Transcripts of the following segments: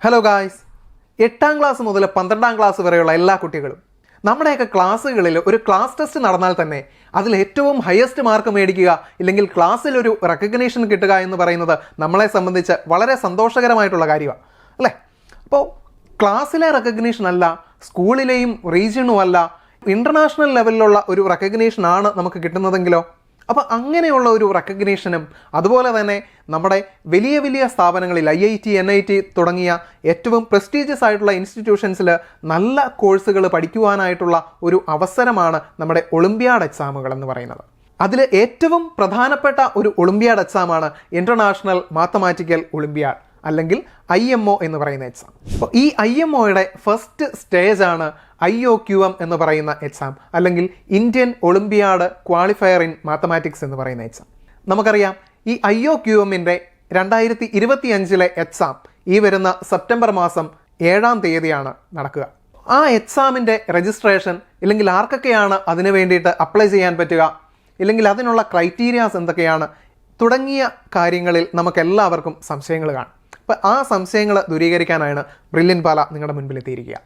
Hello guys, 8ാം class മുതൽ 12ാം class വരെയുള്ള എല്ലാ കുട്ടികളും നമ്മുടെയൊക്കെ ക്ലാസ്സുകളിൽ ഒരു ക്ലാസ് ടെസ്റ്റ് നടന്നാൽ തന്നെ അതിൽ ഏറ്റവും ഹയസ്റ്റ് മാർക്ക് മേടിക്കുക ഇല്ലെങ്കിൽ ക്ലാസ്സിൽ ഒരു റെക്കഗ്നീഷൻ കിട്ടുക എന്ന് പറയുന്നത് നമ്മളെ സംബന്ധിച്ച് വളരെ സന്തോഷകരമായിട്ടുള്ള കാര്യമാണ് അല്ലേ? അപ്പോൾ ക്ലാസ്സിലെ റെക്കഗ്നീഷൻ അല്ല, സ്കൂളിലെയും റീജിയണും അല്ല, ഇൻ്റർനാഷണൽ ലെവലിലുള്ള ഒരു റെക്കഗ്നീഷനാണ് നമുക്ക് കിട്ടുന്നതെങ്കിലോ? അപ്പോൾ അങ്ങനെയുള്ള ഒരു റെക്കഗ്നീഷനും അതുപോലെ തന്നെ നമ്മുടെ വലിയ വലിയ സ്ഥാപനങ്ങളിൽ IIT, NIT തുടങ്ങിയ ഏറ്റവും പ്രസ്റ്റീജിയസ് ആയിട്ടുള്ള ഇൻസ്റ്റിറ്റ്യൂഷൻസിൽ നല്ല കോഴ്സുകൾ പഠിക്കുവാനായിട്ടുള്ള ഒരു അവസരമാണ് നമ്മുടെ ഒളിമ്പ്യാഡ് എക്സാമുകൾ എന്ന് പറയുന്നത്. അതിൽ ഏറ്റവും പ്രധാനപ്പെട്ട ഒരു ഒളിമ്പ്യാഡ് എക്സാമാണ് ഇൻ്റർനാഷണൽ മാത്തമാറ്റിക്കൽ ഒളിമ്പ്യാഡ് അല്ലെങ്കിൽ IMO എന്ന് പറയുന്ന എക്സാം. അപ്പോൾ ഈ IMOയുടെ ഫസ്റ്റ് സ്റ്റേജാണ് IOQM എന്ന് പറയുന്ന എക്സാം അല്ലെങ്കിൽ Indian Olympiad qualifier in mathematics എന്ന് പറയുന്ന എക്സാം. നമുക്കറിയാം ഈ IOQMൻ്റെ 2025 എക്സാം ഈ വരുന്ന സെപ്റ്റംബർ മാസം 7-ാം തീയതിയാണ് നടക്കുക. ആ എക്സാമിൻ്റെ രജിസ്ട്രേഷൻ ഇല്ലെങ്കിൽ ആർക്കൊക്കെയാണ് അതിനു വേണ്ടിയിട്ട് അപ്ലൈ ചെയ്യാൻ പറ്റുക, ഇല്ലെങ്കിൽ അതിനുള്ള ക്രൈറ്റീരിയാസ് എന്തൊക്കെയാണ് തുടങ്ങിയ കാര്യങ്ങളിൽ നമുക്കെല്ലാവർക്കും സംശയങ്ങൾ കാണും. അപ്പോൾ ആ സംശയങ്ങൾ ദൂരീകരിക്കാനാണ് ബ്രില്യൻ പാല നിങ്ങളുടെ മുൻപിൽ എത്തിയിരിക്കുക.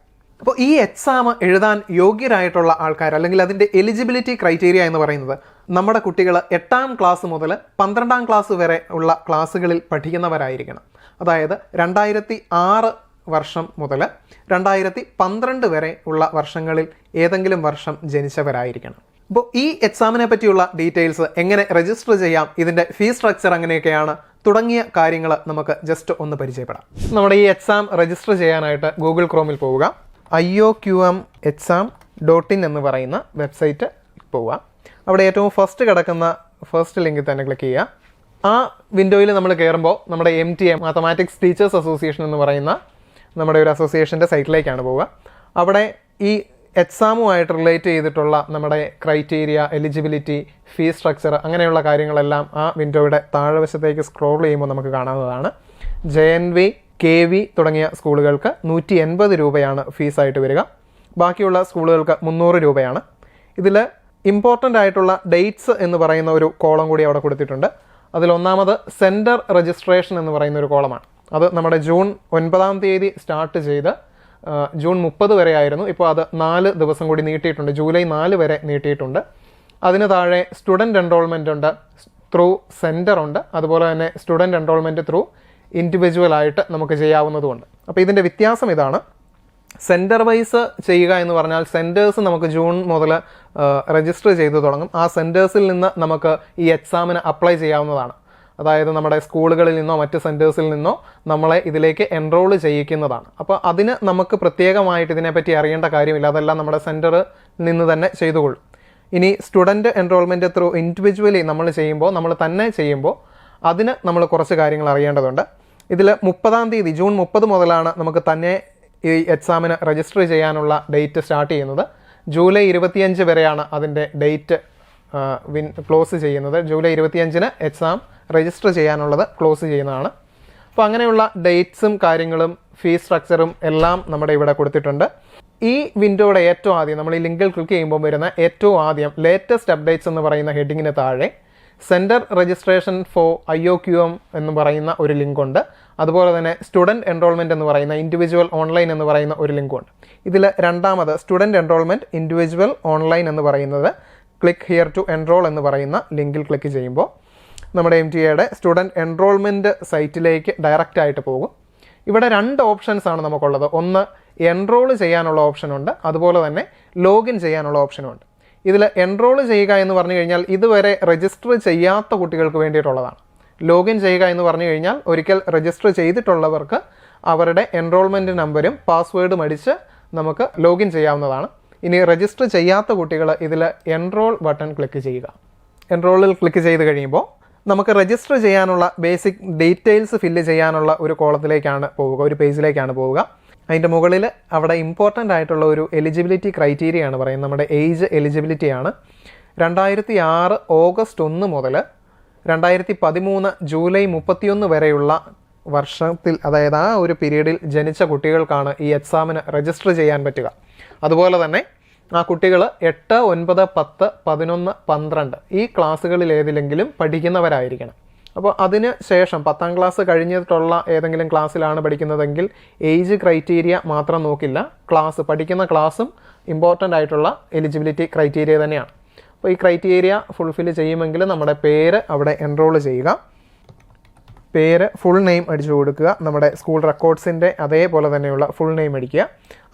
അപ്പോൾ ഈ എക്സാം എഴുതാൻ യോഗ്യരായിട്ടുള്ള ആൾക്കാർ അല്ലെങ്കിൽ അതിൻ്റെ എലിജിബിലിറ്റി ക്രൈറ്റീരിയ എന്ന് പറയുന്നത് നമ്മുടെ കുട്ടികൾ 8ാം ക്ലാസ് മുതൽ 12ാം ക്ലാസ് വരെ ഉള്ള ക്ലാസ്സുകളിൽ പഠിക്കുന്നവരായിരിക്കണം. അതായത് 2006 വർഷം മുതൽ 2012 വരെ ഉള്ള വർഷങ്ങളിൽ ഏതെങ്കിലും വർഷം ജനിച്ചവരായിരിക്കണം. അപ്പോൾ ഈ എക്സാമിനെ പറ്റിയുള്ള ഡീറ്റെയിൽസ്, എങ്ങനെ രജിസ്റ്റർ ചെയ്യാം, ഇതിൻ്റെ ഫീസ് സ്ട്രക്ചർ എങ്ങനെയൊക്കെയാണ് തുടങ്ങിയ കാര്യങ്ങൾ നമുക്ക് ജസ്റ്റ് ഒന്ന് പരിചയപ്പെടാം. നമ്മുടെ ഈ എക്സാം രജിസ്റ്റർ ചെയ്യാനായിട്ട് ഗൂഗിൾ ക്രോമിൽ പോവുക, IOQMexam.in എന്ന് പറയുന്ന വെബ്സൈറ്റ് പോവുക. അവിടെ ഏറ്റവും ഫസ്റ്റ് ലിങ്കിൽ തന്നെ ക്ലിക്ക് ചെയ്യുക. ആ വിൻഡോയിൽ നമ്മൾ കയറുമ്പോൾ നമ്മുടെ MTA മാത്തമാറ്റിക്സ് ടീച്ചേഴ്സ് അസോസിയേഷൻ എന്ന് പറയുന്ന നമ്മുടെ ഒരു അസോസിയേഷൻ്റെ സൈറ്റിലേക്കാണ് പോവുക. അവിടെ ഈ എക്സാമുമായിട്ട് റിലേറ്റ് ചെയ്തിട്ടുള്ള നമ്മുടെ ക്രൈറ്റീരിയ, എലിജിബിലിറ്റി, ഫീസ് സ്ട്രക്ചർ അങ്ങനെയുള്ള കാര്യങ്ങളെല്ലാം ആ വിൻഡോയുടെ താഴെവശത്തേക്ക് സ്ക്രോൾ ചെയ്യുമ്പോൾ നമുക്ക് കാണാവുന്നതാണ്. JNV, KV തുടങ്ങിയ സ്കൂളുകൾക്ക് 180 രൂപയാണ് ഫീസായിട്ട് വരിക. ബാക്കിയുള്ള സ്കൂളുകൾക്ക് 300 രൂപയാണ്. ഇതിൽ ഇമ്പോർട്ടൻ്റ് ആയിട്ടുള്ള ഡേറ്റ്സ് എന്ന് പറയുന്ന ഒരു കോളം കൂടി അവിടെ കൊടുത്തിട്ടുണ്ട്. അതിലൊന്നാമത് സെൻറ്റർ രജിസ്ട്രേഷൻ എന്ന് പറയുന്ന ഒരു കോളമാണ്. അത് നമ്മുടെ ജൂൺ 9-ാം തീയതി സ്റ്റാർട്ട് ചെയ്ത് ജൂൺ 30 വരെ ആയിരുന്നു. ഇപ്പോൾ അത് 4 ദിവസം കൂടി നീട്ടിയിട്ടുണ്ട്, ജൂലൈ 4 വരെ നീട്ടിയിട്ടുണ്ട്. അതിന് താഴെ സ്റ്റുഡൻറ്റ് എൻറോൾമെൻ്റ് ഉണ്ട്, ത്രൂ സെൻറ്റർ ഉണ്ട്, അതുപോലെ തന്നെ സ്റ്റുഡൻറ്റ് എൻറോൾമെൻറ്റ് ത്രൂ ഇൻഡിവിജ്വൽ ആയിട്ട് നമുക്ക് ചെയ്യാവുന്നതുമുണ്ട്. അപ്പോൾ ഇതിൻ്റെ വ്യത്യാസം ഇതാണ്. സെൻറ്റർ വൈസ് ചെയ്യുക എന്ന് പറഞ്ഞാൽ സെൻറ്റേഴ്സ് നമുക്ക് ജൂൺ മുതൽ രജിസ്റ്റർ ചെയ്ത് തുടങ്ങും. ആ സെൻറ്റേഴ്സിൽ നിന്ന് നമുക്ക് ഈ എക്സാമിന് അപ്ലൈ ചെയ്യാവുന്നതാണ്. അതായത് നമ്മുടെ സ്കൂളുകളിൽ നിന്നോ മറ്റ് സെൻറ്റേഴ്സിൽ നിന്നോ നമ്മളെ ഇതിലേക്ക് എൻറോൾ ചെയ്യിക്കുന്നതാണ്. അപ്പോൾ അതിന് നമുക്ക് പ്രത്യേകമായിട്ട് ഇതിനെപ്പറ്റി അറിയേണ്ട കാര്യമില്ല, അതെല്ലാം നമ്മുടെ സെൻറ്ററിൽ നിന്ന് തന്നെ ചെയ്തുകൊള്ളും. ഇനി സ്റ്റുഡൻറ്റ് എൻറോൾമെൻറ്റ് ത്രൂ ഇൻഡിവിജ്വലി നമ്മൾ തന്നെ ചെയ്യുമ്പോൾ അതിന് നമ്മൾ കുറച്ച് കാര്യങ്ങൾ അറിയേണ്ടതുണ്ട്. ഇതിൽ 30-ാം തീയതി ജൂൺ 30 മുതലാണ് നമുക്ക് തന്നെ ഈ എക്സാമിന് രജിസ്റ്റർ ചെയ്യാനുള്ള ഡേറ്റ് സ്റ്റാർട്ട് ചെയ്യുന്നത്. ജൂലൈ 25 വരെയാണ് അതിൻ്റെ ഡേറ്റ് ക്ലോസ് ചെയ്യുന്നത്. ജൂലൈ 25-ന് എക്സാം രജിസ്റ്റർ ചെയ്യാനുള്ളത് ക്ലോസ് ചെയ്യുന്നതാണ്. അപ്പോൾ അങ്ങനെയുള്ള ഡേറ്റ്സും കാര്യങ്ങളും ഫീസ് സ്ട്രക്ചറും എല്ലാം നമ്മുടെ ഇവിടെ കൊടുത്തിട്ടുണ്ട്. ഈ വിൻഡോയുടെ ഏറ്റവും ആദ്യം നമ്മൾ ഈ ലിങ്കിൽ ക്ലിക്ക് ചെയ്യുമ്പോൾ വരുന്ന ഏറ്റവും ആദ്യം ലേറ്റസ്റ്റ് അപ്ഡേറ്റ്സ് എന്ന് പറയുന്ന ഹെഡിങ്ങിന് താഴെ സെൻറ്റർ രജിസ്ട്രേഷൻ ഫോർ IOQM എന്ന് പറയുന്ന ഒരു ലിങ്കുണ്ട്. അതുപോലെ തന്നെ സ്റ്റുഡൻറ്റ് എൻറോൾമെൻറ്റ് എന്ന് പറയുന്ന ഇൻഡിവിജ്വൽ ഓൺലൈൻ എന്ന് പറയുന്ന ഒരു ലിങ്കുണ്ട്. ഇതിൽ രണ്ടാമത് സ്റ്റുഡൻറ്റ് എൻറോൾമെൻറ്റ് ഇൻഡിവിജ്വൽ ഓൺലൈൻ എന്ന് പറയുന്നത് ക്ലിക്ക് ഹിയർ ടു എൻറോൾ എന്ന് പറയുന്ന ലിങ്കിൽ ക്ലിക്ക് ചെയ്യുമ്പോൾ നമ്മുടെ MTAയുടെ സ്റ്റുഡൻറ്റ് എൻറോൾമെൻറ്റ് സൈറ്റിലേക്ക് ഡയറക്റ്റ് ആയിട്ട് പോകും. ഇവിടെ 2 ഓപ്ഷൻസ് ആണ് നമുക്കുള്ളത്. ഒന്ന് എൻറോൾ ചെയ്യാനുള്ള ഓപ്ഷനുണ്ട്, അതുപോലെ തന്നെ ലോഗിൻ ചെയ്യാനുള്ള ഓപ്ഷനുണ്ട്. ഇതിൽ എൻറോൾ ചെയ്യുക എന്ന് പറഞ്ഞു കഴിഞ്ഞാൽ ഇതുവരെ രജിസ്റ്റർ ചെയ്യാത്ത കുട്ടികൾക്ക് വേണ്ടിയിട്ടുള്ളതാണ്. ലോഗിൻ ചെയ്യുക എന്ന് പറഞ്ഞു കഴിഞ്ഞാൽ ഒരിക്കൽ രജിസ്റ്റർ ചെയ്തിട്ടുള്ളവർക്ക് അവരുടെ എൻറോൾമെൻറ്റ് നമ്പരും പാസ്വേഡും അടിച്ച് നമുക്ക് ലോഗിൻ ചെയ്യാവുന്നതാണ്. ഇനി രജിസ്റ്റർ ചെയ്യാത്ത കുട്ടികൾ ഇതിൽ എൻറോൾ ബട്ടൺ ക്ലിക്ക് ചെയ്യുക. എൻറോളിൽ ക്ലിക്ക് ചെയ്ത് കഴിയുമ്പോൾ നമുക്ക് രജിസ്റ്റർ ചെയ്യാനുള്ള ബേസിക് ഡീറ്റെയിൽസ് ഫില്ല് ചെയ്യാനുള്ള ഒരു കോളത്തിലേക്കാണ് പോവുക, ഒരു പേജിലേക്കാണ് പോവുക. അതിൻ്റെ മുകളിൽ അവിടെ ഇമ്പോർട്ടൻ്റ് ആയിട്ടുള്ള ഒരു എലിജിബിലിറ്റി ക്രൈറ്റീരിയ ആണ് പറയുന്നത്. നമ്മുടെ ഏജ് എലിജിബിലിറ്റിയാണ്. 2006 ഓഗസ്റ്റ് 1 മുതൽ 2013 ജൂലൈ 31 വരെയുള്ള വർഷത്തിൽ, അതായത് ആ ഒരു പീരീഡിൽ ജനിച്ച കുട്ടികൾക്കാണ് ഈ എക്സാമിന് രജിസ്റ്റർ ചെയ്യാൻ പറ്റുക. അതുപോലെ തന്നെ ആ കുട്ടികൾ 8, 9, 10, 11, 12 ഈ ക്ലാസ്സുകളിൽ ഏതിലെങ്കിലും പഠിക്കുന്നവരായിരിക്കണം. അപ്പോൾ അതിന് ശേഷം 10ാം ക്ലാസ് കഴിഞ്ഞിട്ടുള്ള ഏതെങ്കിലും ക്ലാസ്സിലാണ് പഠിക്കുന്നതെങ്കിൽ ഏജ് ക്രൈറ്റീരിയ മാത്രം നോക്കില്ല, പഠിക്കുന്ന ക്ലാസ്സും ഇമ്പോർട്ടൻ്റ് ആയിട്ടുള്ള എലിജിബിലിറ്റി ക്രൈറ്റീരിയ തന്നെയാണ്. അപ്പോൾ ഈ ക്രൈറ്റീരിയ ഫുൾഫിൽ ചെയ്യുമെങ്കിൽ നമ്മുടെ പേര് അവിടെ എൻറോൾ ചെയ്യുക. പേര് ഫുൾ നെയിം അടിച്ചു കൊടുക്കുക. നമ്മുടെ സ്കൂൾ റെക്കോർഡ്സിൻ്റെ അതേപോലെ തന്നെയുള്ള ഫുൾ നെയിം അടിക്കുക.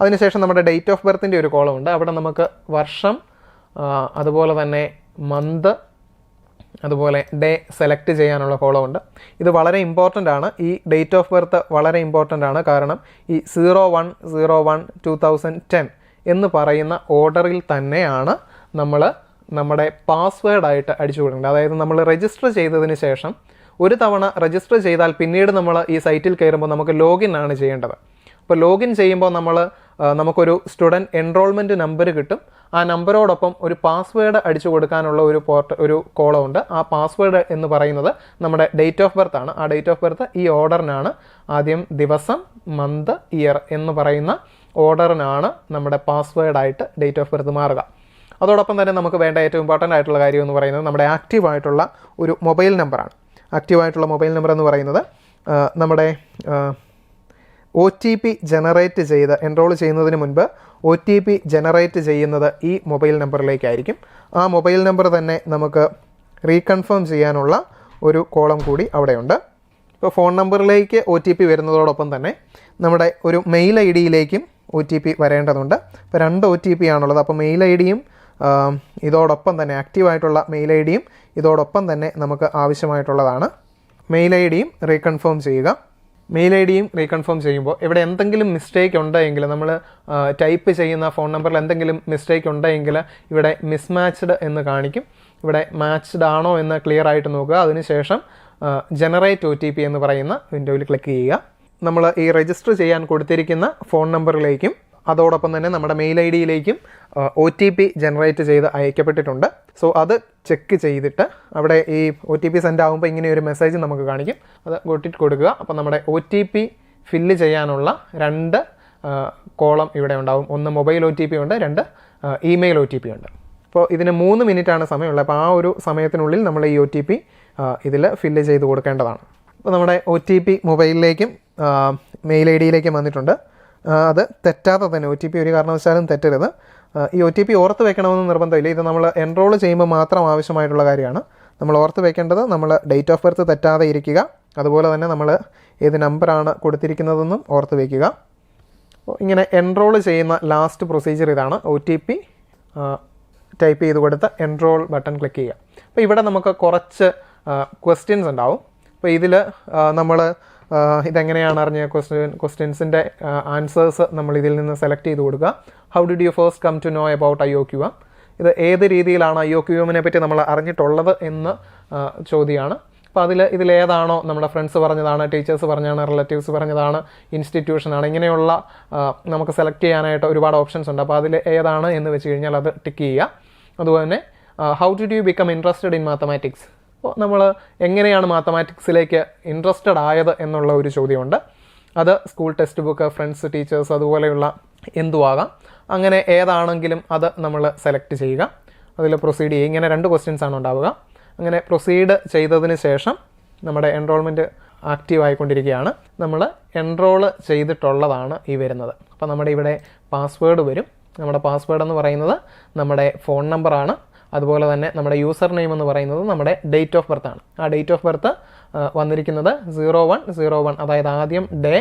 അതിനുശേഷം നമ്മുടെ ഡേറ്റ് ഓഫ് ബർത്തിൻ്റെ ഒരു കോളം ഉണ്ട്. അവിടെ നമുക്ക് വർഷം, അതുപോലെ തന്നെ മന്ത്, അതുപോലെ ഡേ സെലക്ട് ചെയ്യാനുള്ള കോളമുണ്ട്. ഇത് വളരെ ഇമ്പോർട്ടൻ്റ് ആണ്. ഈ ഡേറ്റ് ഓഫ് ബർത്ത് വളരെ ഇമ്പോർട്ടൻ്റ് ആണ്. കാരണം ഈ 01/01/2010 എന്ന് പറയുന്ന ഓർഡറിൽ തന്നെയാണ് നമ്മൾ നമ്മുടെ പാസ്വേഡായിട്ട് അടിച്ചു കൊടുക്കേണ്ടത്. അതായത് നമ്മൾ രജിസ്റ്റർ ചെയ്തതിന് ശേഷം ഒരു തവണ രജിസ്റ്റർ ചെയ്താൽ പിന്നീട് നമ്മൾ ഈ സൈറ്റിൽ കയറുമ്പോൾ നമുക്ക് ലോഗിൻ ആണ് ചെയ്യേണ്ടത്. അപ്പോൾ ലോഗിൻ ചെയ്യുമ്പോൾ നമുക്കൊരു സ്റ്റുഡൻറ്റ് എൻറോൾമെൻറ്റ് നമ്പർ കിട്ടും. ആ നമ്പറോടൊപ്പം ഒരു പാസ്വേഡ് അടിച്ചു കൊടുക്കാനുള്ള ഒരു കോളമുണ്ട്. ആ പാസ്വേഡ് എന്ന് പറയുന്നത് നമ്മുടെ ഡേറ്റ് ഓഫ് ബർത്ത് ആണ്. ആ ഡേറ്റ് ഓഫ് ബർത്ത് ഈ ഓർഡറിനാണ്, ആദ്യം ദിവസം, മന്ത്, ഇയർ എന്ന് പറയുന്ന ഓർഡറിനാണ് നമ്മുടെ പാസ്വേഡായിട്ട് ഡേറ്റ് ഓഫ് ബർത്ത് മാറുക. അതോടൊപ്പം തന്നെ നമുക്ക് വേണ്ട ഏറ്റവും ഇമ്പോർട്ടൻ്റ് ആയിട്ടുള്ള കാര്യം എന്ന് പറയുന്നത് നമ്മുടെ ആക്റ്റീവായിട്ടുള്ള ഒരു മൊബൈൽ നമ്പറാണ്. ആക്റ്റീവായിട്ടുള്ള മൊബൈൽ നമ്പർ എന്ന് പറയുന്നത് നമ്മുടെ OTP ജനറേറ്റ് ചെയ്ത് എൻറോൾ ചെയ്യുന്നതിന് മുൻപ് OTP ജനറേറ്റ് ചെയ്യുന്നത് ഈ മൊബൈൽ നമ്പറിലേക്കായിരിക്കും. ആ മൊബൈൽ നമ്പർ തന്നെ നമുക്ക് റീകൺഫേം ചെയ്യാനുള്ള ഒരു കോളം കൂടി അവിടെയുണ്ട്. ഇപ്പോൾ ഫോൺ നമ്പറിലേക്ക് OTP വരുന്നതോടൊപ്പം തന്നെ നമ്മുടെ ഒരു മെയിൽ ID-യിലേക്കും OTP വരേണ്ടതുണ്ട്. ഇപ്പോൾ 2 OTP ആണുള്ളത്. അപ്പോൾ മെയിൽ ID-യും ഇതോടൊപ്പം തന്നെ ആക്റ്റീവായിട്ടുള്ള മെയിൽ ID-യും ഇതോടൊപ്പം തന്നെ നമുക്ക് ആവശ്യമായിട്ടുള്ളതാണ്. മെയിൽ ID-യും റീകൺഫേം ചെയ്യുക. മെയിൽ ID-യും റീകൺഫേം ചെയ്യുമ്പോൾ ഇവിടെ എന്തെങ്കിലും മിസ്റ്റേക്ക് ഉണ്ടെങ്കിൽ, നമ്മൾ ടൈപ്പ് ചെയ്യുന്ന ഫോൺ നമ്പറിൽ എന്തെങ്കിലും മിസ്റ്റേക്ക് ഉണ്ടെങ്കിൽ ഇവിടെ മിസ്മാച്ച്ഡ് എന്ന് കാണിക്കും. ഇവിടെ മാച്ച്ഡ് ആണോ എന്ന് ക്ലിയർ ആയിട്ട് നോക്കുക. അതിനുശേഷം ജനറേറ്റ് OTP എന്ന് പറയുന്ന വിൻഡോയിൽ ക്ലിക്ക് ചെയ്യുക. നമ്മൾ ഈ രജിസ്റ്റർ ചെയ്യാൻ കൊടുത്തിരിക്കുന്ന ഫോൺ നമ്പറിലേക്കും അതോടൊപ്പം തന്നെ നമ്മുടെ മെയിൽ ID-യിലേക്കും OTP ജനറേറ്റ് ചെയ്ത് അയക്കപ്പെട്ടിട്ടുണ്ട്. സോ അത് ചെക്ക് ചെയ്തിട്ട് അവിടെ ഈ OTP സെൻഡ് ആകുമ്പോൾ ഇങ്ങനെ ഒരു മെസ്സേജ് നമുക്ക് കാണിക്കും. അത് കൊടുക്കുക. അപ്പോൾ നമ്മുടെ OTP ഫില്ല് ചെയ്യാനുള്ള 2 കോളം ഇവിടെ ഉണ്ടാവും. ഒന്ന് മൊബൈൽ OTP ഉണ്ട്, 2 ഇമെയിൽ OTP ഉണ്ട്. അപ്പോൾ ഇതിന് 3 മിനിറ്റാണ് സമയമുള്ളത്. അപ്പോൾ ആ ഒരു സമയത്തിനുള്ളിൽ നമ്മൾ ഈ OTP ഇതിൽ ഫില്ല് ചെയ്ത് കൊടുക്കേണ്ടതാണ്. അപ്പോൾ നമ്മുടെ OTP മൊബൈലിലേക്കും മെയിൽ ID-യിലേക്കും വന്നിട്ടുണ്ട്. അത് തെറ്റാതെ തന്നെ OTP ഒരു കാരണവശാലും തെറ്റരുത്. ഈ OTP ഓർത്ത് വെക്കണമെന്ന് നിർബന്ധമില്ല. ഇത് നമ്മൾ എൻറോൾ ചെയ്യുമ്പോൾ മാത്രം ആവശ്യമായിട്ടുള്ള കാര്യമാണ്. നമ്മൾ ഓർത്ത് വെക്കേണ്ടത് നമ്മൾ ഡേറ്റ് ഓഫ് ബർത്ത് തെറ്റാതെ ഇരിക്കുക. അതുപോലെ തന്നെ നമ്മൾ ഏത് നമ്പറാണ് കൊടുത്തിരിക്കുന്നതെന്നും ഓർത്ത് വയ്ക്കുക. ഇങ്ങനെ എൻറോൾ ചെയ്യുന്ന ലാസ്റ്റ് പ്രൊസീജിയർ ഇതാണ്. OTP ടൈപ്പ് ചെയ്ത് കൊടുത്ത് എൻറോൾ ബട്ടൺ ക്ലിക്ക് ചെയ്യുക. അപ്പോൾ ഇവിടെ നമുക്ക് കുറച്ച് ക്വസ്റ്റ്യൻസ് ഉണ്ടാവും. അപ്പോൾ ഇതിൽ നമ്മൾ ഇതെങ്ങനെയാണ് അറിഞ്ഞ ക്വസ്റ്റ്യൻസിൻ്റെ ആൻസേഴ്സ് നമ്മൾ ഇതിൽ നിന്ന് സെലക്ട് ചെയ്ത് കൊടുക്കുക. How did you first come to know about IOQM? ഇത് ഏത് രീതിയിലാണ് IOQM-നെ പറ്റി നമ്മൾ അറിഞ്ഞിട്ടുള്ളത് എന്ന് ചോദ്യമാണ്. അപ്പോൾ ഇതിലേതാണോ നമ്മുടെ ഫ്രണ്ട്സ് പറഞ്ഞതാണ്, ടീച്ചേഴ്സ് പറഞ്ഞതാണ്, റിലേറ്റീവ്സ് പറഞ്ഞതാണ്, ഇൻസ്റ്റിറ്റ്യൂഷനാണ്, ഇങ്ങനെയുള്ള നമുക്ക് സെലക്ട് ചെയ്യാനായിട്ട് ഒരുപാട് ഓപ്ഷൻസ് ഉണ്ട്. അപ്പോൾ അതിൽ ഏതാണ് എന്ന് വെച്ച് കഴിഞ്ഞാൽ അത് ടിക്ക് ചെയ്യുക. അതുപോലെ തന്നെ how did you become interested in mathematics? അപ്പോൾ നമ്മൾ എങ്ങനെയാണ് മാത്തമാറ്റിക്സിലേക്ക് ഇൻട്രസ്റ്റഡ് ആയത് എന്നുള്ള ഒരു ചോദ്യമുണ്ട്. അത് school text book, friends, teachers, അതുപോലെയുള്ള എന്തുവാകാം. അങ്ങനെ ഏതാണെങ്കിലും അത് നമ്മൾ സെലക്ട് ചെയ്യുക. അതിൽ പ്രൊസീഡ് ചെയ്യുക. ഇങ്ങനെ 2 ക്വസ്റ്റ്യൻസ് ആണ് ഉണ്ടാവുക. അങ്ങനെ പ്രൊസീഡ് ചെയ്തതിന് ശേഷം നമ്മുടെ എൻറോൾമെൻറ്റ് ആക്റ്റീവ് ആയിക്കൊണ്ടിരിക്കുകയാണ്. നമ്മൾ എൻറോൾ ചെയ്തിട്ടുള്ളതാണ് ഈ വരുന്നത്. അപ്പോൾ നമ്മുടെ ഇവിടെ പാസ്വേഡ് വരും. നമ്മുടെ പാസ്വേഡ് എന്ന് പറയുന്നത് നമ്മുടെ ഫോൺ നമ്പറാണ്. അതുപോലെ തന്നെ നമ്മുടെ യൂസർ നെയിം എന്ന് പറയുന്നത് നമ്മുടെ ഡേറ്റ് ഓഫ് ബർത്ത് ആണ്. ആ ഡേറ്റ് ഓഫ് ബർത്ത് വന്നിരിക്കുന്നത് 01/01, അതായത് ആദ്യം ഡേ,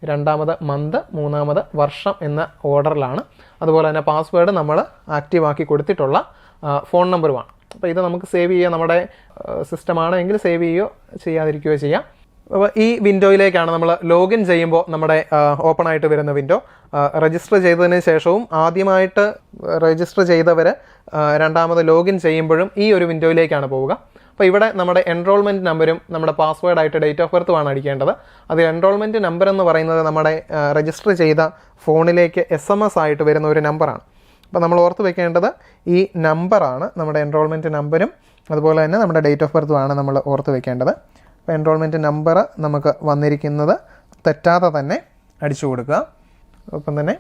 രണ്ടാമത് മന്ത്, മൂന്നാമത് വർഷം എന്ന ഓർഡറിലാണ്. അതുപോലെ തന്നെ പാസ്വേഡ് നമ്മൾ ആക്റ്റീവ് ആക്കി കൊടുത്തിട്ടുള്ള ഫോൺ നമ്പറുമാണ്. അപ്പോൾ ഇത് നമുക്ക് സേവ് ചെയ്യുക. നമ്മുടെ സിസ്റ്റമാണെങ്കിൽ സേവ് ചെയ്യുകയോ ചെയ്യാതിരിക്കുകയോ ചെയ്യാം. അപ്പോൾ ഈ വിൻഡോയിലേക്കാണ് നമ്മൾ ലോഗിൻ ചെയ്യുമ്പോൾ നമ്മുടെ ഓപ്പൺ ആയിട്ട് വരുന്ന വിൻഡോ. രജിസ്റ്റർ ചെയ്തതിന് ശേഷവും ആദ്യമായിട്ട് രജിസ്റ്റർ ചെയ്തവർ രണ്ടാമത് ലോഗിൻ ചെയ്യുമ്പോഴും ഈ ഒരു വിൻഡോയിലേക്കാണ് പോവുക. അപ്പോൾ ഇവിടെ നമ്മുടെ എൻറോൾമെൻറ്റ് നമ്പരും നമ്മുടെ പാസ്വേഡായിട്ട് ഡേറ്റ് ഓഫ് ബർത്തുമാണ് അടിക്കേണ്ടത്. അത് എൻറോൾമെൻറ്റ് നമ്പർ എന്ന് പറയുന്നത് നമ്മുടെ രജിസ്റ്റർ ചെയ്ത ഫോണിലേക്ക് SMS ആയിട്ട് വരുന്ന ഒരു നമ്പറാണ്. അപ്പോൾ നമ്മൾ ഓർത്ത് വെക്കേണ്ടത് ഈ നമ്പറാണ്. നമ്മുടെ എൻറോൾമെൻറ്റ് നമ്പരും അതുപോലെ തന്നെ നമ്മുടെ ഡേറ്റ് ഓഫ് ബർത്തുമാണ് നമ്മൾ ഓർത്ത് വെക്കേണ്ടത്. അപ്പോൾ എൻറോൾമെൻറ്റ് നമ്പർ നമുക്ക് വന്നിരിക്കുന്നത് തെറ്റാതെ തന്നെ അടിച്ചു കൊടുക്കുക. ഒപ്പം തന്നെ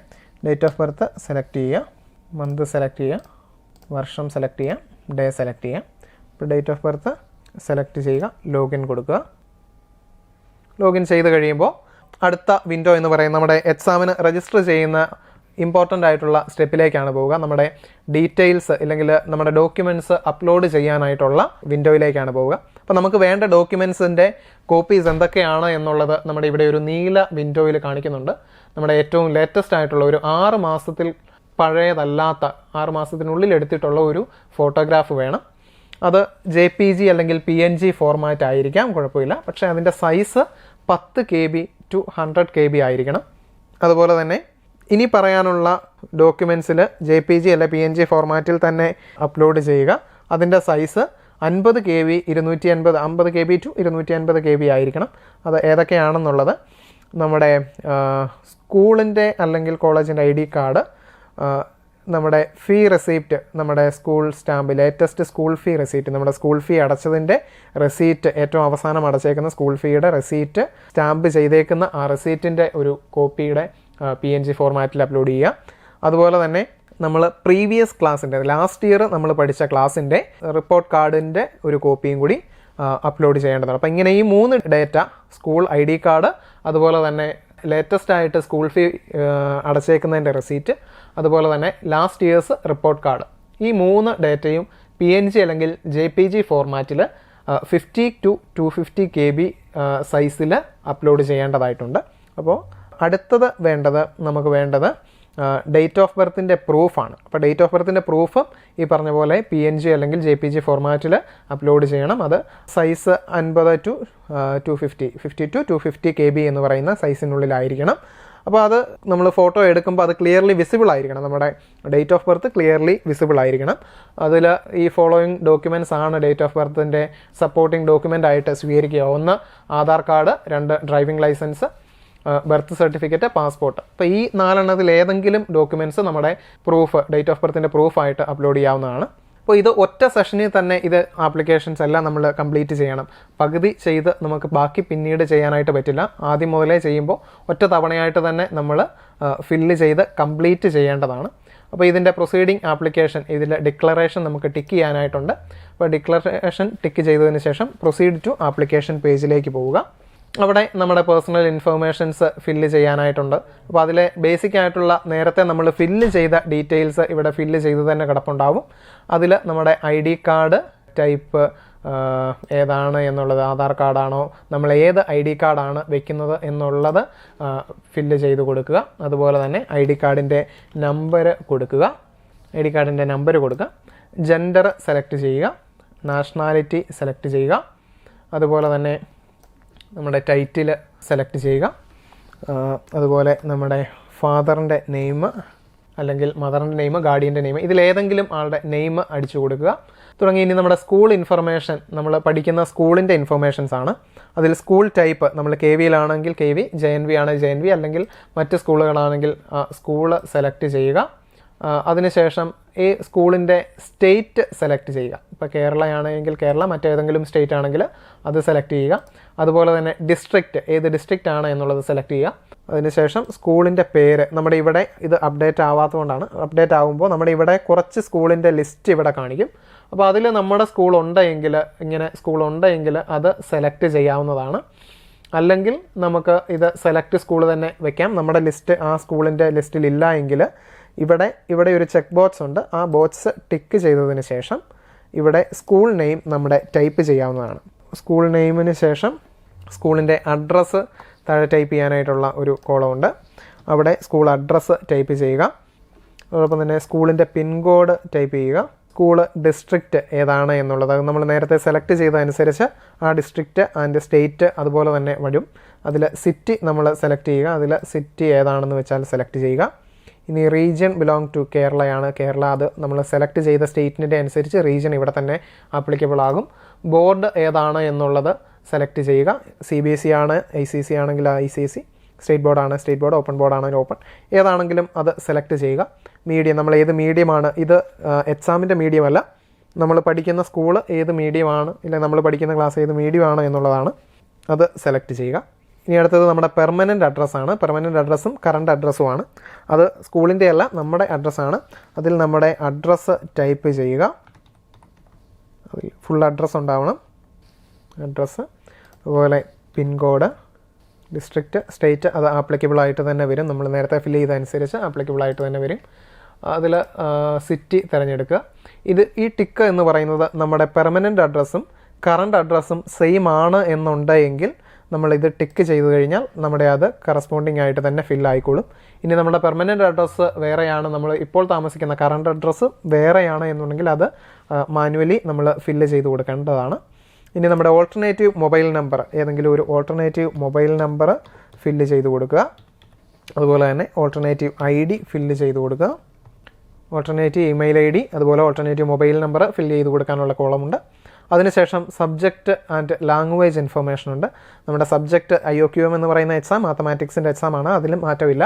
ഡേറ്റ് ഓഫ് ബർത്ത് സെലക്ട് ചെയ്യുക, മന്ത് സെലക്ട് ചെയ്യുക, വർഷം സെലക്ട് ചെയ്യുക, ഡേ സെലക്ട് ചെയ്യുക. ഇപ്പോൾ ഡേറ്റ് ഓഫ് ബർത്ത് സെലക്ട് ചെയ്യുക, ലോഗിൻ കൊടുക്കുക. ലോഗിൻ ചെയ്ത് കഴിയുമ്പോൾ അടുത്ത വിൻഡോ എന്ന് പറയുന്നത് നമ്മുടെ എക്സാമിന് രജിസ്റ്റർ ചെയ്യുന്ന ഇമ്പോർട്ടൻ്റ് ആയിട്ടുള്ള സ്റ്റെപ്പിലേക്കാണ് പോവുക. നമ്മുടെ ഡീറ്റെയിൽസ് അല്ലെങ്കിൽ നമ്മുടെ ഡോക്യുമെൻറ്റ്സ് അപ്ലോഡ് ചെയ്യാനായിട്ടുള്ള വിൻഡോയിലേക്കാണ് പോവുക. അപ്പോൾ നമുക്ക് വേണ്ട ഡോക്യുമെൻറ്റ്സിൻ്റെ കോപ്പീസ് എന്തൊക്കെയാണ് എന്നുള്ളത് നമ്മുടെ ഇവിടെ ഒരു നീല വിൻഡോയിൽ കാണിക്കുന്നുണ്ട്. നമ്മുടെ ഏറ്റവും ലേറ്റസ്റ്റ് ആയിട്ടുള്ള ഒരു 6 മാസത്തിൽ പഴയതല്ലാത്ത 6 മാസത്തിനുള്ളിൽ എടുത്തിട്ടുള്ള ഒരു ഫോട്ടോഗ്രാഫ് വേണം. അത് JPG അല്ലെങ്കിൽ PNG ഫോർമാറ്റ് ആയിരിക്കാം, കുഴപ്പമില്ല. പക്ഷേ അതിൻ്റെ സൈസ് 10 KB to 100 KB ആയിരിക്കണം. അതുപോലെ തന്നെ ഇനി പറയാനുള്ള ഡോക്യുമെൻറ്റ്സിൽ JPG അല്ലെ PNG ഫോർമാറ്റിൽ തന്നെ അപ്ലോഡ് ചെയ്യുക. അതിൻ്റെ size 50 KB 250 50 KB to 250 KB ആയിരിക്കണം. അത് ഏതൊക്കെയാണെന്നുള്ളത് നമ്മുടെ സ്കൂളിൻ്റെ അല്ലെങ്കിൽ കോളേജിൻ്റെ ID കാർഡ്, നമ്മുടെ ഫീ റെസീപ്റ്റ്, നമ്മുടെ സ്കൂൾ സ്റ്റാമ്പ്, ലേറ്റസ്റ്റ് സ്കൂൾ ഫീ റെസീപ്റ്റ്, നമ്മുടെ സ്കൂൾ ഫീ അടച്ചതിൻ്റെ റെസീറ്റ്, ഏറ്റവും അവസാനം അടച്ചേക്കുന്ന സ്കൂൾ ഫീയുടെ റെസീറ്റ്, സ്റ്റാമ്പ് ചെയ്തേക്കുന്ന ആ റെസീറ്റിൻ്റെ ഒരു കോപ്പിയുടെ PNG ഫോർമാറ്റിൽ അപ്ലോഡ് ചെയ്യുക. അതുപോലെ തന്നെ നമ്മൾ പ്രീവിയസ് ക്ലാസ്സിൻ്റെ ലാസ്റ്റ് ഇയർ നമ്മൾ പഠിച്ച ക്ലാസ്സിൻ്റെ റിപ്പോർട്ട് കാർഡിൻ്റെ ഒരു കോപ്പിയും കൂടി അപ്ലോഡ് ചെയ്യേണ്ടതാണ്. അപ്പോൾ ഇങ്ങനെ ഈ 3 ഡേറ്റ, സ്കൂൾ ID കാർഡ്, അതുപോലെ തന്നെ ലേറ്റസ്റ്റ് ആയിട്ട് സ്കൂൾ ഫീ അടച്ചേക്കുന്നതിൻ്റെ റെസീറ്റ്, അതുപോലെ തന്നെ ലാസ്റ്റ് ഇയേഴ്സ് റിപ്പോർട്ട് കാർഡ്, ഈ 3 ഡേറ്റയും PNG അല്ലെങ്കിൽ JPG ഫോർമാറ്റിൽ 50 to 250 KB സൈസിൽ അപ്ലോഡ് ചെയ്യേണ്ടതായിട്ടുണ്ട്. അപ്പോൾ അടുത്തത് നമുക്ക് വേണ്ടത് ഡേറ്റ് ഓഫ് ബർത്തിൻ്റെ പ്രൂഫാണ്. അപ്പോൾ ഡേറ്റ് ഓഫ് ബർത്തിൻ്റെ പ്രൂഫ് ഈ പറഞ്ഞ പോലെ PNG അല്ലെങ്കിൽ JPG ഫോർമാറ്റിൽ അപ്ലോഡ് ചെയ്യണം. അത് സൈസ് 50 to 250 50 to 250 KB എന്ന് പറയുന്ന സൈസിനുള്ളിലായിരിക്കണം. അപ്പോൾ അത് നമ്മൾ ഫോട്ടോ എടുക്കുമ്പോൾ അത് ക്ലിയർലി വിസിബിൾ ആയിരിക്കണം. നമ്മുടെ date of birth clearly visible ആയിരിക്കണം. അതിൽ ഈ ഫോളോയിങ് ഡോക്യുമെൻറ്റ്സ് ആണ് ഡേറ്റ് ഓഫ് ബർത്തിൻ്റെ സപ്പോർട്ടിംഗ് ഡോക്യുമെൻ്റ് ആയിട്ട് സ്വീകരിക്കുക. 1 Aadhaar card, 2 driving licence, birth certificate, passport. അപ്പോൾ ഈ 4 എണ്ണത്തിൽ ഏതെങ്കിലും ഡോക്യുമെൻറ്റ്സ് നമ്മുടെ പ്രൂഫ്, ഡേറ്റ് ഓഫ് ബർത്തിൻ്റെ പ്രൂഫായിട്ട് അപ്ലോഡ് ചെയ്യാവുന്നതാണ്. അപ്പോൾ ഇത് ഒറ്റ സെഷനിൽ തന്നെ ഇത് ആപ്ലിക്കേഷൻസ് എല്ലാം നമ്മൾ കംപ്ലീറ്റ് ചെയ്യണം. പകുതി ചെയ്ത് നമുക്ക് ബാക്കി പിന്നീട് ചെയ്യാനായിട്ട് പറ്റില്ല. ആദ്യം മുതലേ ചെയ്യുമ്പോൾ ഒറ്റ തവണയായിട്ട് തന്നെ നമ്മൾ ഫില്ല് ചെയ്ത് കംപ്ലീറ്റ് ചെയ്യേണ്ടതാണ്. അപ്പോൾ ഇതിൻ്റെ പ്രൊസീഡിംഗ് ആപ്ലിക്കേഷൻ, ഇതിൽ ഡിക്ലറേഷൻ നമുക്ക് ടിക്ക് ചെയ്യാനായിട്ടുണ്ട്. അപ്പോൾ ഡിക്ലറേഷൻ ടിക്ക് ചെയ്തതിന് ശേഷം പ്രൊസീഡ് ടു ആപ്ലിക്കേഷൻ പേജിലേക്ക് പോവുക. അവിടെ നമ്മുടെ പേഴ്സണൽ ഇൻഫർമേഷൻസ് ഫില്ല് ചെയ്യാനായിട്ടുണ്ട്. അപ്പോൾ അതിലെ ബേസിക് ആയിട്ടുള്ള നേരത്തെ നമ്മൾ ഫില്ല് ചെയ്ത ഡീറ്റെയിൽസ് ഇവിടെ ഫില്ല് ചെയ്ത് തന്നെ കിടപ്പുണ്ടാവും. അതിൽ നമ്മുടെ ID കാർഡ് ടൈപ്പ് ഏതാണ് എന്നുള്ളത്, ആധാർ കാർഡാണോ, നമ്മൾ ഏത് ID കാർഡാണ് വെക്കുന്നത് എന്നുള്ളത് ഫില്ല് ചെയ്ത് കൊടുക്കുക. അതുപോലെ തന്നെ ID കാർഡിൻ്റെ നമ്പർ കൊടുക്കുക. ജെൻഡർ സെലക്ട് ചെയ്യുക. നാഷണാലിറ്റി സെലക്ട് ചെയ്യുക. അതുപോലെ തന്നെ നമ്മുടെ ടൈറ്റിൽ സെലക്ട് ചെയ്യുക. അതുപോലെ നമ്മുടെ ഫാദറിൻ്റെ നെയിം അല്ലെങ്കിൽ മദറിൻ്റെ നെയിം, ഗാർഡിയൻ്റെ നെയിം, ഇതിലേതെങ്കിലും ആളുടെ നെയിം അടിച്ചു കൊടുക്കുക. തുടങ്ങി ഇനി നമ്മുടെ സ്കൂൾ ഇൻഫർമേഷൻ, നമ്മൾ പഠിക്കുന്ന സ്കൂളിൻ്റെ ഇൻഫർമേഷൻസ് ആണ്. അതിൽ സ്കൂൾ ടൈപ്പ് നമ്മൾ KVയിലാണെങ്കിൽ KV, JNV ആണെങ്കിൽ JNV, അല്ലെങ്കിൽ മറ്റ് സ്കൂളുകളാണെങ്കിൽ സ്കൂള് സെലക്ട് ചെയ്യുക. അതിനുശേഷം ഈ സ്കൂളിൻ്റെ സ്റ്റേറ്റ് സെലക്ട് ചെയ്യുക. ഇപ്പോൾ കേരളയാണെങ്കിൽ കേരള, മറ്റേതെങ്കിലും സ്റ്റേറ്റ് ആണെങ്കിൽ അത് സെലക്ട് ചെയ്യുക. അതുപോലെ തന്നെ ഡിസ്ട്രിക്റ്റ്, ഏത് ഡിസ്ട്രിക്റ്റ് ആണ് എന്നുള്ളത് സെലക്ട് ചെയ്യുക. അതിനുശേഷം സ്കൂളിൻ്റെ പേര്, നമ്മുടെ ഇവിടെ ഇത് അപ്ഡേറ്റ് ആവാത്തതുകൊണ്ടാണ്. അപ്ഡേറ്റ് ആകുമ്പോൾ നമ്മുടെ ഇവിടെ കുറച്ച് സ്കൂളിൻ്റെ ലിസ്റ്റ് ഇവിടെ കാണിക്കും. അപ്പോൾ അതിൽ നമ്മുടെ സ്കൂൾ ഉണ്ടെങ്കിൽ അത് സെലക്ട് ചെയ്യാവുന്നതാണ്. അല്ലെങ്കിൽ നമുക്ക് ഇത് സെലക്ട് സ്കൂൾ തന്നെ വെക്കാം. നമ്മുടെ ലിസ്റ്റ് ആ സ്കൂളിൻ്റെ ലിസ്റ്റിലില്ല എങ്കിൽ ഇവിടെ ഒരു ചെക്ക് ബോക്സ് ഉണ്ട്. ആ ബോക്സ് ടിക്ക് ചെയ്തതിന് ശേഷം ഇവിടെ സ്കൂൾ നെയിം നമ്മുടെ ടൈപ്പ് ചെയ്യാവുന്നതാണ്. സ്കൂൾ നെയിമിന് ശേഷം സ്കൂളിൻ്റെ അഡ്രസ്സ് താഴെ ടൈപ്പ് ചെയ്യാനായിട്ടുള്ള ഒരു കോളം ഉണ്ട്. അവിടെ സ്കൂൾ അഡ്രസ്സ് ടൈപ്പ് ചെയ്യുക. അതോടൊപ്പം തന്നെ സ്കൂളിൻ്റെ പിൻകോഡ് ടൈപ്പ് ചെയ്യുക. സ്കൂൾ ഡിസ്ട്രിക്റ്റ് ഏതാണ് എന്നുള്ളത് നമ്മൾ നേരത്തെ സെലക്ട് ചെയ്തതനുസരിച്ച് ആ ഡിസ്ട്രിക്റ്റ് ആൻഡ് സ്റ്റേറ്റ് അതുപോലെ തന്നെ വരും. അതിൽ സിറ്റി നമ്മൾ സെലക്ട് ചെയ്യുക. അതിൽ സിറ്റി ഏതാണെന്ന് വെച്ചാൽ സെലക്ട് ചെയ്യുക. ഇനി റീജിയൻ ബിലോങ് ടു കേരളയാണ്. കേരള, അത് നമ്മൾ സെലക്ട് ചെയ്ത സ്റ്റേറ്റിൻ്റെ അനുസരിച്ച് റീജിയൻ ഇവിടെ തന്നെ ആപ്ലിക്കബിൾ ആകും. ബോർഡ് ഏതാണ് എന്നുള്ളത് സെലക്ട് ചെയ്യുക. CBSE ആണ്, ICC ആണെങ്കിൽ ICC, സ്റ്റേറ്റ് ബോർഡാണ് സ്റ്റേറ്റ് ബോർഡ്, ഓപ്പൺ ബോർഡാണെങ്കിൽ ഓപ്പൺ, ഏതാണെങ്കിലും അത് സെലക്ട് ചെയ്യുക. മീഡിയം, നമ്മൾ ഏത് മീഡിയമാണ്, ഇത് എക്സാമിൻ്റെ മീഡിയമല്ല, നമ്മൾ പഠിക്കുന്ന സ്കൂൾ ഏത് മീഡിയമാണ്, ഇല്ലെങ്കിൽ നമ്മൾ പഠിക്കുന്ന ക്ലാസ് ഏത് മീഡിയമാണ് എന്നുള്ളതാണ്, അത് സെലക്ട് ചെയ്യുക. ഇനി അടുത്തത് നമ്മുടെ പെർമനൻറ്റ് അഡ്രസ്സാണ്. പെർമനൻറ്റ് അഡ്രസ്സും കറണ്ട് അഡ്രസ്സുമാണ്. അത് സ്കൂളിൻ്റെ അല്ല, നമ്മുടെ അഡ്രസ്സാണ്. അതിൽ നമ്മുടെ അഡ്രസ്സ് ടൈപ്പ് ചെയ്യുക. അതിൽ ഫുൾ അഡ്രസ്സ് ഉണ്ടാവണം. അഡ്രസ്സ്, അതുപോലെ പിൻകോഡ്, ഡിസ്ട്രിക്റ്റ്, സ്റ്റേറ്റ് അത് ആപ്ലിക്കബിൾ ആയിട്ട് തന്നെ വരും. നമ്മൾ നേരത്തെ ഫില്ല് ചെയ്തതനുസരിച്ച് ആപ്ലിക്കബിൾ ആയിട്ട് തന്നെ വരും. അതിൽ സിറ്റി തിരഞ്ഞെടുക്കുക. ഈ ടിക്ക് എന്ന് പറയുന്നത് നമ്മുടെ പെർമനൻ്റ് അഡ്രസ്സും കറണ്ട് അഡ്രസ്സും സെയിം ആണ് എന്നുണ്ടെങ്കിൽ നമ്മളിത് ടിക്ക് ചെയ്ത് കഴിഞ്ഞാൽ നമ്മുടെ അത് കറസ്പോണ്ടിങ് ആയിട്ട് തന്നെ ഫില്ലായിക്കോളും. ഇനി നമ്മുടെ പെർമനൻ്റ് അഡ്രസ്സ് വേറെയാണ്, നമ്മൾ ഇപ്പോൾ താമസിക്കുന്ന കറണ്ട് അഡ്രസ്സ് വേറെയാണ് എന്നുണ്ടെങ്കിൽ അത് മാനുവലി നമ്മൾ ഫില്ല് ചെയ്ത് കൊടുക്കേണ്ടതാണ്. ഇനി നമ്മുടെ ഓൾട്ടർനേറ്റീവ് മൊബൈൽ നമ്പർ, ഏതെങ്കിലും ഒരു ഓൾട്ടർനേറ്റീവ് മൊബൈൽ നമ്പർ ഫില്ല് ചെയ്ത് കൊടുക്കുക. അതുപോലെ തന്നെ ഓൾട്ടർനേറ്റീവ് ID ഫില്ല് ചെയ്ത് കൊടുക്കുക. ഓൾട്ടർനേറ്റീവ് ഇമെയിൽ ID, അതുപോലെ ഓൾട്ടർനേറ്റീവ് മൊബൈൽ നമ്പർ ഫില്ല് ചെയ്ത് കൊടുക്കാനുള്ള കോളമുണ്ട്. അതിനുശേഷം സബ്ജക്റ്റ് ആൻഡ് ലാംഗ്വേജ് ഇൻഫർമേഷൻ ഉണ്ട്. നമ്മുടെ സബ്ജക്റ്റ് IOQM എന്ന് പറയുന്ന എക്സാം മാത്തമാറ്റിക്സിൻ്റെ എക്സാമാണ്, അതിലും മാറ്റമില്ല.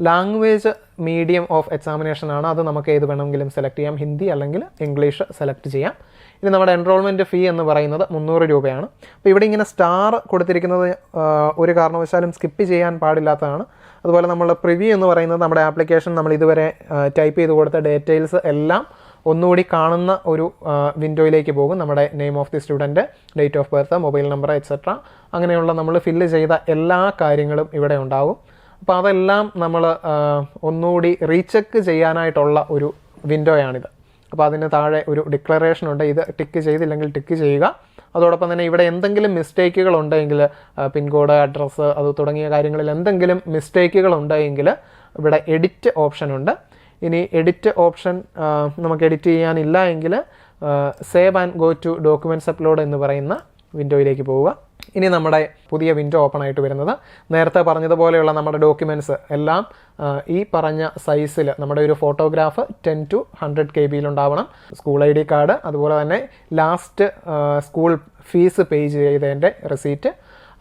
ലാംഗ്വേജ് മീഡിയം ഓഫ് എക്സാമിനേഷൻ ആണ്, അത് നമുക്ക് ഏത് വേണമെങ്കിലും സെലക്ട് ചെയ്യാം, ഹിന്ദി അല്ലെങ്കിൽ ഇംഗ്ലീഷ് സെലക്ട് ചെയ്യാം. ഇനി നമ്മുടെ എൻറോൾമെൻറ്റ് ഫീ എന്ന് പറയുന്നത് 300 രൂപയാണ്. അപ്പോൾ ഇവിടെ ഇങ്ങനെ സ്റ്റാർ കൊടുത്തിരിക്കുന്നത് ഒരു കാരണവശാലും സ്കിപ്പ് ചെയ്യാൻ പാടില്ലാത്തതാണ്. അതുപോലെ നമ്മൾ പ്രിവ്യൂ എന്ന് പറയുന്നത് നമ്മുടെ ആപ്ലിക്കേഷൻ നമ്മൾ ഇതുവരെ ടൈപ്പ് ചെയ്ത് കൊടുത്ത ഡീറ്റെയിൽസ് എല്ലാം ഒന്നുകൂടി കാണുന്ന ഒരു വിൻഡോയിലേക്ക് പോകും. നമ്മുടെ name of the student, date of birth, mobile number etcetera അങ്ങനെയുള്ള നമ്മൾ ഫില്ല് ചെയ്ത എല്ലാ കാര്യങ്ങളും ഇവിടെ ഉണ്ടാകും. അപ്പോൾ അതെല്ലാം നമ്മൾ ഒന്നുകൂടി റീചെക്ക് ചെയ്യാനായിട്ടുള്ള ഒരു വിൻഡോയാണിത്. അപ്പോൾ അതിന് താഴെ ഒരു ഡിക്ലറേഷൻ ഉണ്ട്, ഇത് ടിക്ക് ചെയ്തില്ലെങ്കിൽ ടിക്ക് ചെയ്യുക. അതോടൊപ്പം തന്നെ ഇവിടെ എന്തെങ്കിലും മിസ്റ്റേക്കുകൾ ഉണ്ടെങ്കിൽ, പിൻകോഡ്, അഡ്രസ്സ് അത് തുടങ്ങിയ കാര്യങ്ങളിൽ എന്തെങ്കിലും മിസ്റ്റേക്കുകൾ ഉണ്ടെങ്കിൽ ഇവിടെ എഡിറ്റ് ഓപ്ഷൻ ഉണ്ട്. ഇനി എഡിറ്റ് ഓപ്ഷൻ നമുക്ക് എഡിറ്റ് ചെയ്യാനില്ല എങ്കിൽ save and go to documents upload എന്ന് പറയുന്ന വിൻഡോയിലേക്ക് പോവുക. ഇനി നമ്മുടെ പുതിയ വിൻഡോ ഓപ്പൺ ആയിട്ട് വരുന്നത് നേരത്തെ പറഞ്ഞതുപോലെയുള്ള നമ്മുടെ ഡോക്യുമെൻറ്റ്സ് എല്ലാം ഈ പറഞ്ഞ സൈസിൽ നമ്മുടെ ഒരു ഫോട്ടോഗ്രാഫ് 10 to 100 KB ഉണ്ടാവണം. സ്കൂൾ ID കാർഡ്, അതുപോലെ തന്നെ ലാസ്റ്റ് സ്കൂൾ ഫീസ് പേ ചെയ്തതിൻ്റെ റെസീറ്റ്,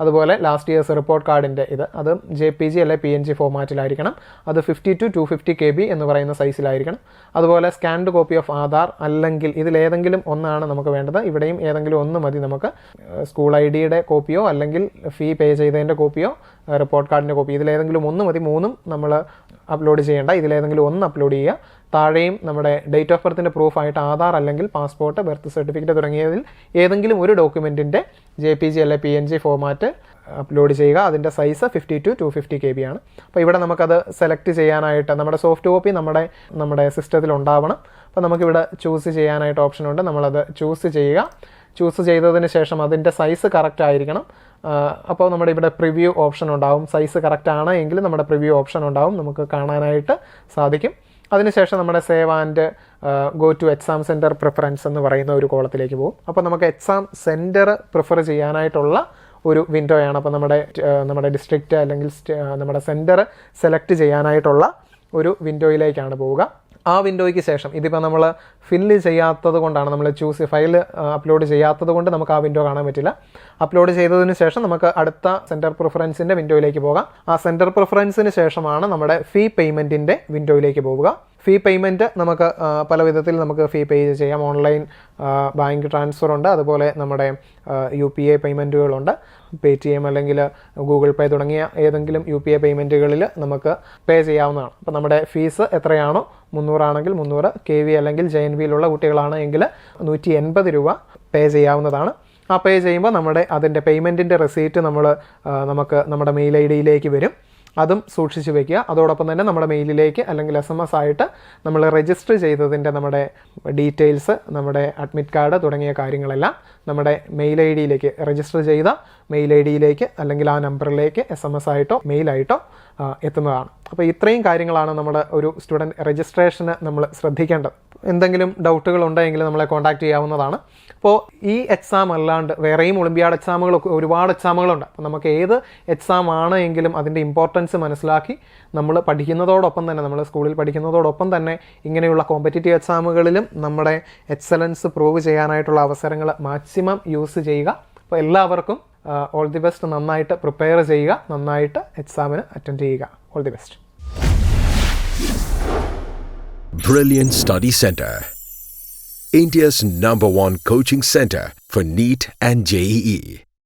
അതുപോലെ ലാസ്റ്റ് ഇയേഴ്സ് റിപ്പോർട്ട് കാർഡിൻ്റെ അത് JPG അല്ലെ PNG ഫോർമാറ്റിലായിരിക്കണം. അത് 50 to 250 KB എന്ന് പറയുന്ന സൈസിലായിരിക്കണം. അതുപോലെ സ്കാൻഡ് കോപ്പി ഓഫ് ആധാർ, അല്ലെങ്കിൽ ഇതിലേതെങ്കിലും ഒന്നാണ് നമുക്ക് വേണ്ടത്. ഇവിടെയും ഏതെങ്കിലും ഒന്ന് മതി നമുക്ക്. സ്കൂൾ IDയുടെ കോപ്പിയോ അല്ലെങ്കിൽ ഫീ പേ ചെയ്തതിൻ്റെ കോപ്പിയോ റിപ്പോർട്ട് കാർഡിൻ്റെ കോപ്പി, ഇതിലേതെങ്കിലും ഒന്ന് മതി. 3ഉം നമ്മൾ അപ്ലോഡ് ചെയ്യേണ്ട, ഇതിലേതെങ്കിലും ഒന്ന് അപ്ലോഡ് ചെയ്യുക. താഴെയും നമ്മുടെ ഡേറ്റ് ഓഫ് ബർത്തിൻ്റെ പ്രൂഫായിട്ട് ആധാർ അല്ലെങ്കിൽ പാസ്പോർട്ട്, ബർത്ത് സർട്ടിഫിക്കറ്റ് തുടങ്ങിയതിൽ ഏതെങ്കിലും ഒരു ഡോക്യുമെൻറ്റിൻ്റെ JPG അല്ലെ PNG ഫോർമാറ്റ് അപ്ലോഡ് ചെയ്യുക. അതിൻ്റെ സൈസ് 50 to 250 KB ആണ്. അപ്പോൾ ഇവിടെ നമുക്കത് സെലക്ട് ചെയ്യാനായിട്ട് നമ്മുടെ സോഫ്റ്റ് കോപ്പി നമ്മുടെ സിസ്റ്റത്തിൽ ഉണ്ടാവണം. അപ്പോൾ നമുക്കിവിടെ ചൂസ് ചെയ്യാനായിട്ട് ഓപ്ഷനുണ്ട്, നമ്മളത് ചൂസ് ചെയ്യുക. ചൂസ് ചെയ്തതിന് ശേഷം അതിൻ്റെ സൈസ് കറക്റ്റ് ആയിരിക്കണം. അപ്പോൾ നമ്മുടെ ഇവിടെ പ്രിവ്യൂ ഓപ്ഷൻ ഉണ്ടാവും. സൈസ് കറക്റ്റ് ആണ് എങ്കിൽ നമ്മുടെ പ്രിവ്യൂ ഓപ്ഷൻ ഉണ്ടാവും, നമുക്ക് കാണാനായിട്ട് സാധിക്കും. അതിനുശേഷം നമ്മുടെ save and go two exam centre preference എന്ന് പറയുന്ന ഒരു കോളത്തിലേക്ക് പോകും. അപ്പോൾ നമുക്ക് എക്സാം സെൻറ്റർ പ്രിഫർ ചെയ്യാനായിട്ടുള്ള ഒരു വിൻഡോയാണ്. അപ്പോൾ നമ്മുടെ ഡിസ്ട്രിക്റ്റ് അല്ലെങ്കിൽ നമ്മുടെ സെൻറ്റർ സെലക്ട് ചെയ്യാനായിട്ടുള്ള ഒരു വിൻഡോയിലേക്കാണ് പോവുക. ആ വിൻഡോയ്ക്ക് ശേഷം ഇതിപ്പോൾ നമ്മൾ ഫില്ല് ചെയ്യാത്തത് കൊണ്ടാണ്, നമ്മൾ ഫയൽ അപ്ലോഡ് ചെയ്യാത്തത് കൊണ്ട് നമുക്ക് ആ വിൻഡോ കാണാൻ പറ്റില്ല. അപ്ലോഡ് ചെയ്തതിന് ശേഷം നമുക്ക് അടുത്ത സെൻറ്റർ പ്രിഫറൻസിൻ്റെ വിൻഡോയിലേക്ക് പോകാം. ആ സെൻറ്റർ പ്രിഫറൻസിന് ശേഷമാണ് നമ്മുടെ ഫീ പേയ്മെൻറ്റിൻ്റെ വിൻഡോയിലേക്ക് പോവുക. ഫീ പേയ്മെൻറ്റ് നമുക്ക് പല വിധത്തിൽ നമുക്ക് ഫീ പേ ചെയ്യാം. ഓൺലൈൻ ബാങ്ക് ട്രാൻസ്ഫർ ഉണ്ട്, അതുപോലെ നമ്മുടെ UPI പേയ്മെൻറ്റുകളുണ്ട്, Paytm അല്ലെങ്കിൽ ഗൂഗിൾ പേ തുടങ്ങിയ ഏതെങ്കിലും UPI പേയ്മെൻറ്റുകളിൽ നമുക്ക് പേ ചെയ്യാവുന്നതാണ്. അപ്പോൾ നമ്മുടെ ഫീസ് എത്രയാണോ, 300 ആണെങ്കിൽ 300, KV അല്ലെങ്കിൽ JNVയിലുള്ള കുട്ടികളാണ് എങ്കിൽ 180 രൂപ പേ ചെയ്യാവുന്നതാണ്. ആ പേ ചെയ്യുമ്പോൾ അതിൻ്റെ പേയ്മെൻറ്റിൻ്റെ റെസീറ്റ് നമുക്ക് നമ്മുടെ മെയിൽ IDയിലേക്ക് വരും. അതും സൂക്ഷിച്ച് വയ്ക്കുക. അതോടൊപ്പം തന്നെ നമ്മുടെ മെയിലിലേക്ക് അല്ലെങ്കിൽ SMS ആയിട്ട് നമ്മൾ രജിസ്റ്റർ ചെയ്തതിൻ്റെ നമ്മുടെ ഡീറ്റെയിൽസ്, നമ്മുടെ അഡ്മിറ്റ് കാർഡ് തുടങ്ങിയ കാര്യങ്ങളെല്ലാം നമ്മുടെ മെയിൽ IDയിലേക്ക്, രജിസ്റ്റർ ചെയ്ത മെയിൽ IDയിലേക്ക് അല്ലെങ്കിൽ ആ നമ്പറിലേക്ക് SMS ആയിട്ടോ മെയിലായിട്ടോ എത്തുന്നതാണ്. അപ്പോൾ ഇത്രയും കാര്യങ്ങളാണ് നമ്മുടെ ഒരു സ്റ്റുഡൻറ്റ് രജിസ്ട്രേഷന് നമ്മൾ ശ്രദ്ധിക്കേണ്ടത്. എന്തെങ്കിലും ഡൗട്ടുകൾ ഉണ്ടെങ്കിൽ നമ്മളെ കോൺടാക്റ്റ് ചെയ്യാവുന്നതാണ്. അപ്പോൾ ഈ എക്സാം അല്ലാണ്ട് വേറെയും ഒളിമ്പിയാഡ് എക്സാമുകളൊക്കെ ഒരുപാട് എക്സാമുകളുണ്ട്. അപ്പോൾ നമുക്ക് ഏത് എക്സാം ആണ് എങ്കിലും അതിൻ്റെ ഇമ്പോർട്ടൻസ് മനസ്സിലാക്കി നമ്മൾ പഠിക്കുന്നതോടൊപ്പം തന്നെ, നമ്മൾ സ്കൂളിൽ പഠിക്കുന്നതോടൊപ്പം തന്നെ ഇങ്ങനെയുള്ള കോമ്പറ്റീറ്റീവ് എക്സാമുകളിലും നമ്മുടെ എക്സലൻസ് പ്രൂവ് ചെയ്യാനായിട്ടുള്ള അവസരങ്ങൾ മാക്സിമം യൂസ് ചെയ്യുക. അപ്പോൾ എല്ലാവർക്കും ഓൾ ദി ബെസ്റ്റ്. നന്നായിട്ട് പ്രിപ്പയർ ചെയ്യുക, നന്നായിട്ട് എക്സാമിന് അറ്റൻഡ് ചെയ്യുക. All the best. Brilliant Study Center, India's #1 coaching center for NEET and JEE.